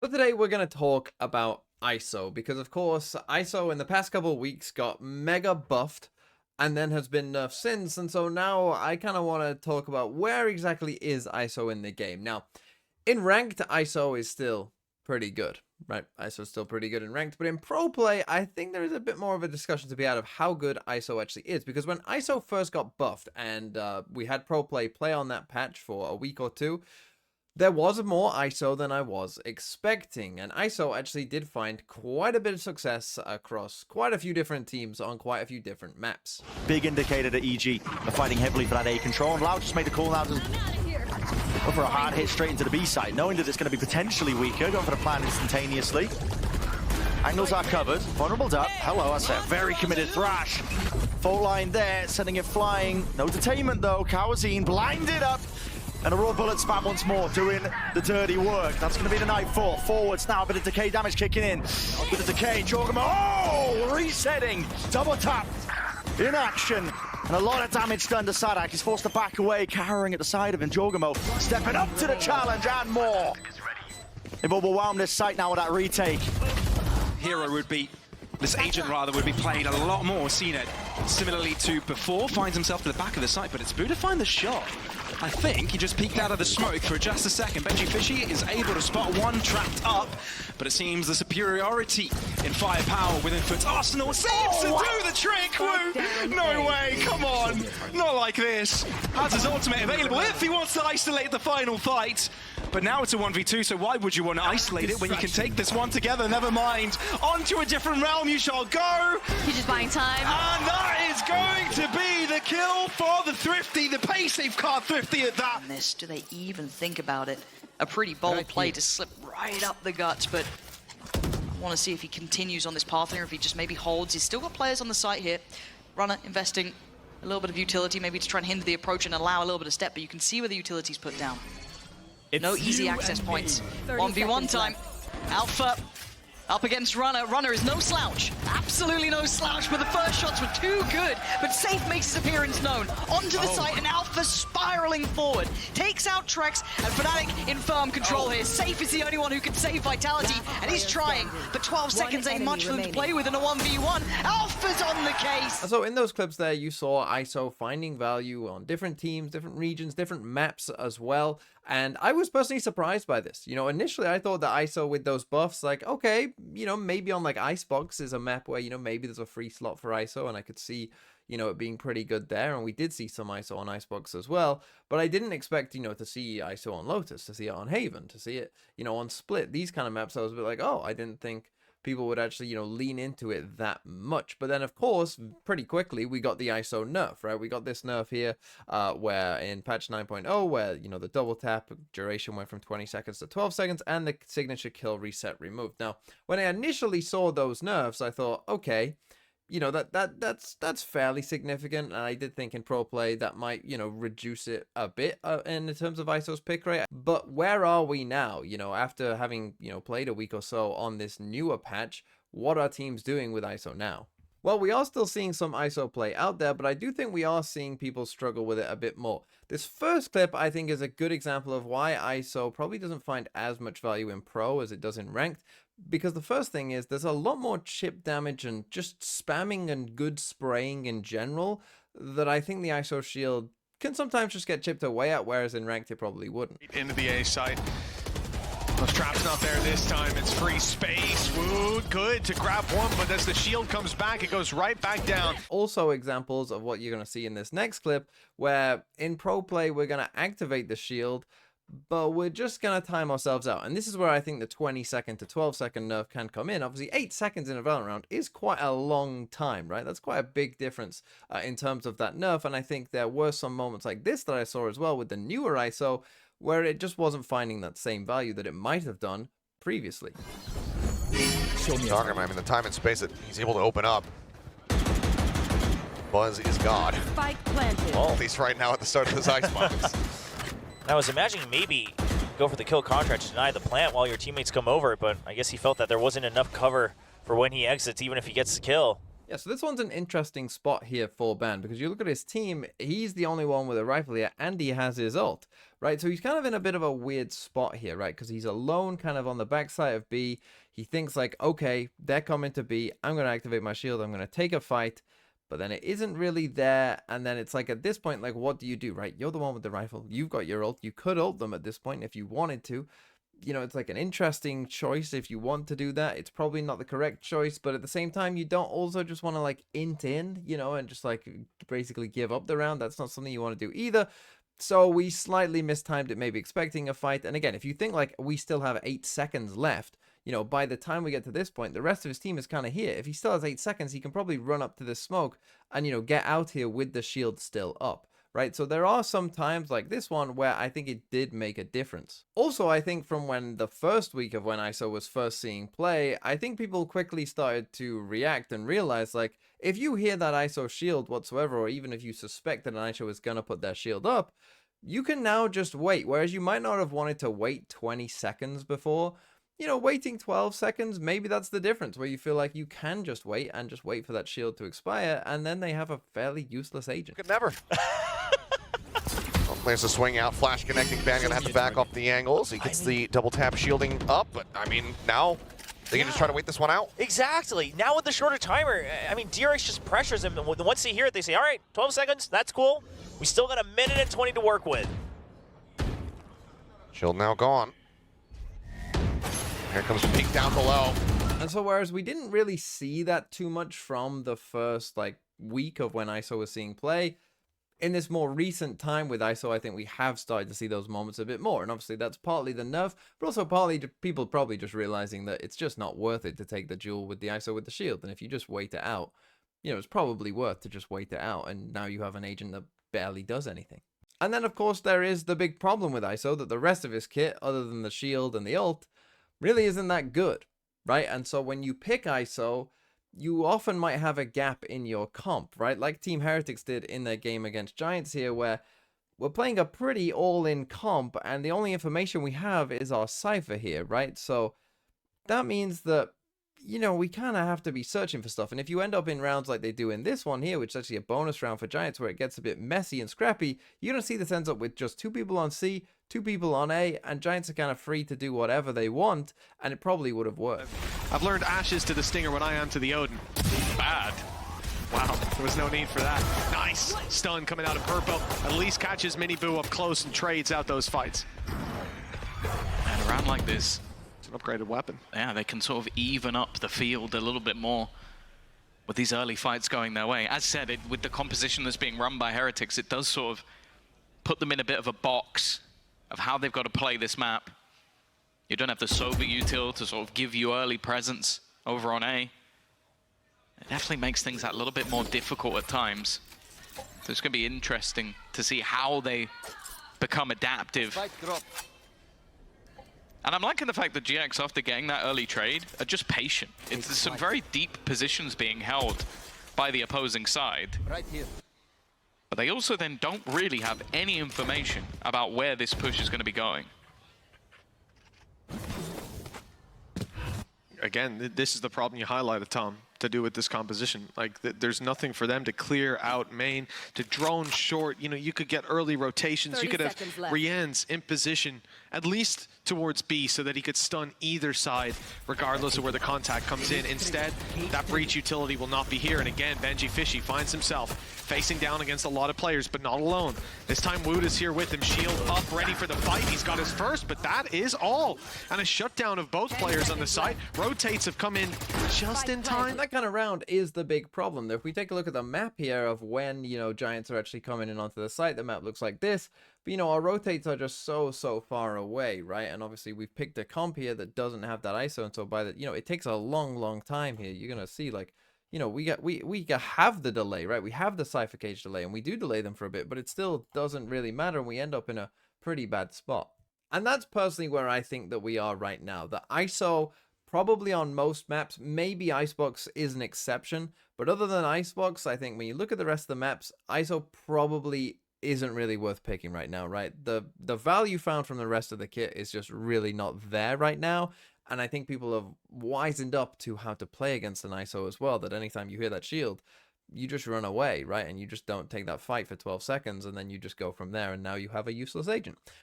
But today we're going to talk about ISO because, of course, ISO in the past couple of weeks got mega buffed and then has been nerfed since. And so now I kind of want to talk about where exactly is ISO in the game. Now, in ranked, ISO is still pretty good, right? ISO is still pretty good in ranked, but in pro play, I think there is a bit more of a discussion to be had of how good ISO actually is, because when ISO first got buffed and we had pro play on that patch for a week or two, there was more ISO than I was expecting, and ISO actually did find quite a bit of success across quite a few different teams on quite a few different maps. Big indicator that EG are fighting heavily for that A control, and Lau just made the call now to go for a hard hit straight into the B side, knowing that it's going to be potentially weaker, going for the plan instantaneously. Angles are covered, vulnerable duck, hello, that's a very committed Thrash. Fault line there, sending it flying, no detainment though, Kawazine blinded up. And a raw bullet spam once more, doing the dirty work. That's going to be the night for forwards now. A bit of decay damage kicking in with the decay. Jorgamo, oh, resetting, double tap in action. And a lot of damage done to Sadak. He's forced to back away, cowering at the side of him. Jorgamo stepping up to the challenge and more. They've overwhelmed this site now with that retake. Hero would be, this agent rather, would be playing a lot more CNET. Similarly to before, finds himself to the back of the site, but it's Boo to find the shot. I think he just peeked out of the smoke for just a second. Benji Fishy is able to spot one trapped up, but it seems the superiority in firepower within Foot's arsenal seems to do the trick. Woo! No way, come on, not like this. Has his ultimate available if he wants to isolate the final fight. But now it's a 1v2, so why would you want to isolate it when you can take this one together? Never mind. On to a different realm you shall go. He's just buying time. And that is going to be the kill for the Thrifty, the pay safe card Thrifty at that. Do they even think about it? A pretty bold play to slip right up the guts, but I want to see if he continues on this path here, if he just maybe holds. He's still got players on the site here. Runner investing a little bit of utility, maybe to try and hinder the approach and allow a little bit of step, but you can see where the utility's put down. No easy access points. 1v1 time. Alpha up against Runner. Runner is no slouch. Absolutely no slouch, but the first shots were too good. But Safe makes his appearance known. Onto the site, and Alpha spiraling forward. Takes out Trex, and Fnatic in firm control here. Safe is the only one who can save Vitality, and he's trying. But 12 seconds ain't much for them to play with in a 1v1. Alpha's on the case. So in those clips there, you saw ISO finding value on different teams, different regions, different maps as well. And I was personally surprised by this. You know, initially I thought that ISO with those buffs, like, okay, you know, maybe on like Icebox is a map where, you know, maybe there's a free slot for ISO and I could see, you know, it being pretty good there. And we did see some ISO on Icebox as well. But I didn't expect, you know, to see ISO on Lotus, to see it on Haven, to see it, you know, on Split. These kind of maps, I was a bit like, oh, I didn't think people would actually, you know, lean into it that much. But then, of course, pretty quickly, we got the ISO nerf, right? We got this nerf here where in patch 9.0, where, you know, the double tap duration went from 20 seconds to 12 seconds and the signature kill reset removed. Now, when I initially saw those nerfs, I thought, okay, you know, that's fairly significant, and I did think in pro play that might, you know, reduce it a bit in terms of ISO's pick rate. But where are we now? You know, after having, you know, played a week or so on this newer patch, what are teams doing with ISO now? Well, we are still seeing some ISO play out there, but I do think we are seeing people struggle with it a bit more. This first clip, I think, is a good example of why ISO probably doesn't find as much value in pro as it does in ranked. Because the first thing is there's a lot more chip damage and just spamming and good spraying in general that I think the ISO shield can sometimes just get chipped away at, whereas in ranked it probably wouldn't. Into the A site. The trap's not there this time. It's free space. Woo, good to grab one, but as the shield comes back, it goes right back down. Also examples of what you're going to see in this next clip, where in pro play we're going to activate the shield, but we're just going to time ourselves out. And this is where I think the 20-second to 12-second nerf can come in. Obviously, 8 seconds in a Valorant round is quite a long time, right? That's quite a big difference in terms of that nerf. And I think there were some moments like this that I saw as well with the newer ISO, where it just wasn't finding that same value that it might have done previously. Talking, I mean, the time and space that he's able to open up. Buzz is God. Spike planted. Well, at least right now at the start of this Icebox. I was imagining maybe go for the kill contract to deny the plant while your teammates come over, but I guess he felt that there wasn't enough cover for when he exits, even if he gets the kill. Yeah, so this one's an interesting spot here for Ban, because you look at his team, he's the only one with a rifle here, and he has his ult, right? So he's kind of in a bit of a weird spot here, right? Because he's alone kind of on the backside of B. He thinks like, okay, they're coming to B, I'm going to activate my shield, I'm going to take a fight, but then it isn't really there, and then it's like at this point, like, what do you do, right? You're the one with the rifle, you've got your ult, you could ult them at this point if you wanted to. You know, it's like an interesting choice if you want to do that. It's probably not the correct choice, but at the same time, you don't also just want to like int in, you know, and just like basically give up the round. That's not something you want to do either. So we slightly mistimed it, maybe expecting a fight. And again, if you think like we still have 8 seconds left, you know, by the time we get to this point, the rest of his team is kind of here. If he still has 8 seconds, he can probably run up to the smoke and, you know, get out here with the shield still up. Right, so there are some times like this one where I think it did make a difference. Also, I think from when the first week of when ISO was first seeing play, I think people quickly started to react and realize, like, if you hear that ISO shield whatsoever, or even if you suspect that an ISO is going to put their shield up, you can now just wait. Whereas you might not have wanted to wait 20 seconds before. You know, waiting 12 seconds, maybe that's the difference, where you feel like you can just wait and just wait for that shield to expire, and then they have a fairly useless agent. Could never. Plans to swing out, flash connecting. Ban gonna have to back off the angles. He gets the double tap shielding up, but I mean, now they can just try to wait this one out. Exactly. Now with the shorter timer, I mean, DRX just pressures him. Once they hear it, they say, all right, 12 seconds, that's cool. We still got 1 minute and 20 to work with. Shield now gone. Here comes the peek down below. And so whereas we didn't really see that too much from the first like week of when ISO was seeing play, in this more recent time with ISO, I think we have started to see those moments a bit more. And obviously that's partly the nerf, but also partly people probably just realizing that it's just not worth it to take the duel with the ISO with the shield. And if you just wait it out, you know, it's probably worth to just wait it out. And now you have an agent that barely does anything. And then of course there is the big problem with ISO, that the rest of his kit, other than the shield and the ult, really isn't that good, right? And so when you pick ISO, you often might have a gap in your comp, right? Like Team Heretics did in their game against Giants here, where we're playing a pretty all-in comp, and the only information we have is our Cypher here, right? So that means that, you know, we kind of have to be searching for stuff. And if you end up in rounds like they do in this one here, which is actually a bonus round for Giants, where it gets a bit messy and scrappy, you're going to see this ends up with just 2 people on C, 2 people on A, and Giants are kind of free to do whatever they want, and it probably would have worked. I've learned ashes to the Stinger what I am to the Odin. Bad. Wow, there was no need for that. Nice stun coming out of purple. At least catches Mini Boo up close and trades out those fights. And around like this, It's an upgraded weapon. yeah, they can sort of even up the field a little bit more with these early fights going their way. As said, with the composition that's being run by Heretics, it does sort of put them in a bit of a box of how they've got to play this map. You don't have the Sober util to sort of give you early presence over on A. It definitely makes things that little bit more difficult at times. So it's going to be interesting to see how they become adaptive. And I'm liking the fact that GX, after getting that early trade, are just patient. There's some very deep positions being held by the opposing side. Right here. But they also then don't really have any information about where this push is going to be going. Again, this is the problem you highlighted, Tom, to do with this composition. Like, there's nothing for them to clear out main, to drone short. You know, you could get early rotations. You could have Rien's in position, at least towards B, so that he could stun either side, regardless of where the contact comes in. Instead, that breach utility will not be here. And again, Benji Fishy finds himself facing down against a lot of players, but not alone. This time, Wood is here with him. Shield up, ready for the fight. He's got his first, but that is all. And a shutdown of both players on the site. Rotates have come in just in time. That kind of round is the big problem. If we take a look at the map here of when, you know, Giants are actually coming in onto the site, the map looks like this. But, you know, our rotates are just so far away, right? And obviously we've picked a comp here that doesn't have that ISO, and so by the, you know, it takes a long time here. You're gonna see, like, you know, we have the delay, right? We have the Cypher Cage delay, and we do delay them for a bit, but it still doesn't really matter, and we end up in a pretty bad spot. And that's personally where I think that we are right now. The ISO, probably on most maps, maybe Icebox is an exception, but other than Icebox, I think when you look at the rest of the maps, ISO probably isn't really worth picking right now, right? The value found from the rest of the kit is just really not there right now. And I think people have wisened up to how to play against an ISO as well, that anytime you hear that shield, you just run away, right? And you just don't take that fight for 12 seconds, and then you just go from there, and now you have a useless agent.